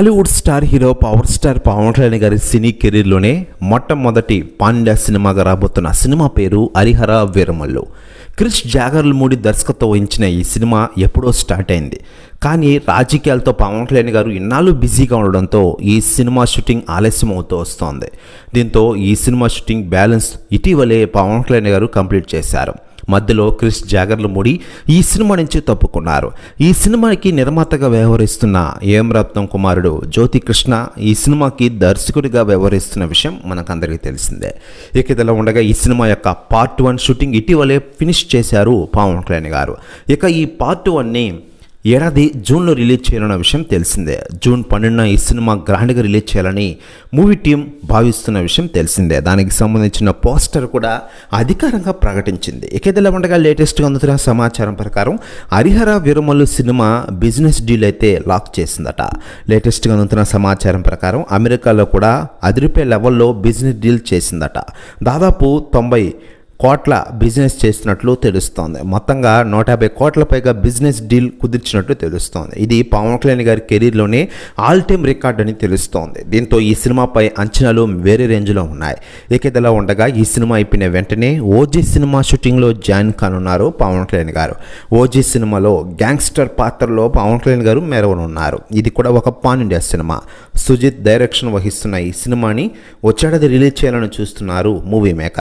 Tollywood star hero power star Pawan Kalyan గారి సినీ కెరీర్లోనే మొట్టమొదటి పాండ్య సినిమాగా రాబోతున్న సినిమా పేరు హరిహర వీరమల్లు. క్రిష్ జాగర్లమూడి దర్శకత్వం వహించిన ఈ సినిమా ఎప్పుడో స్టార్ట్ అయింది. కానీ రాజకీయాలతో పవన్ కళ్యాణ్ గారు ఇన్నాళ్ళు బిజీగా ఉండడంతో ఈ సినిమా షూటింగ్ ఆలస్యం అవుతూ వస్తోంది. దీంతో ఈ సినిమా షూటింగ్ బ్యాలెన్స్ ఇటీవలే పవన్ కళ్యాణ్ గారు కంప్లీట్ చేశారు. మధ్యలో క్రిష్ జాగర్లమూడి ఈ సినిమా నుంచి తప్పుకున్నారు. ఈ సినిమాకి నిర్మాతగా వ్యవహరిస్తున్న ఏం రత్నం కుమారుడు జ్యోతి కృష్ణ ఈ సినిమాకి దర్శకుడిగా వ్యవహరిస్తున్న విషయం మనకందరికీ తెలిసిందే. ఇక ఇదిలా ఉండగా ఈ సినిమా యొక్క పార్ట్ 1 షూటింగ్ ఇటీవలే ఫినిష్ చేశారు పవన్ కళ్యాణ్ గారు. ఇక ఈ పార్ట్ 1ని ఏడాది జూన్లో రిలీజ్ చేయాలన్న విషయం తెలిసిందే. జూన్ 12న ఈ సినిమా గ్రాండ్గా రిలీజ్ చేయాలని మూవీ టీం భావిస్తున్న విషయం తెలిసిందే. దానికి సంబంధించిన పోస్టర్ కూడా అధికారంగా ప్రకటించింది. ఇక ఇదిలా ఉండగా లేటెస్ట్గా అందుతున్న సమాచారం ప్రకారం Harihara Veeramallu cinema business deal అయితే లాక్ చేసిందట. లేటెస్ట్గా అందుతున్న సమాచారం ప్రకారం అమెరికాలో కూడా అదిరిపే లెవెల్లో బిజినెస్ డీల్ చేసిందట. దాదాపు 90 కోట్ల బిజినెస్ చేస్తున్నట్లు తెలుస్తోంది. మొత్తంగా 150 కోట్ల పైగా బిజినెస్ డీల్ కుదిర్చినట్లు తెలుస్తోంది. ఇది పవన్ కళ్యాణ్ గారి కెరీర్లోనే ఆల్ టైమ్ రికార్డ్ అని తెలుస్తోంది. దీంతో ఈ సినిమాపై అంచనాలు వేరే రేంజ్లో ఉన్నాయి. ఇక ఇదిలా ఉండగా ఈ సినిమా అయిపోయిన వెంటనే ఓజీ సినిమా షూటింగ్లో జాయిన్ కానున్నారు పవన్ కళ్యాణ్ గారు. ఓజీ సినిమాలో గ్యాంగ్స్టర్ పాత్రలో పవన్ కళ్యాణ్ గారు మెరవనున్నారు. ఇది కూడా ఒక పాన్ ఇండియా సినిమా. సుజిత్ డైరెక్షన్ వహిస్తున్న ఈ సినిమాని వచ్చేడాది రిలీజ్ చేయాలని చూస్తున్నారు మూవీ మేకర్.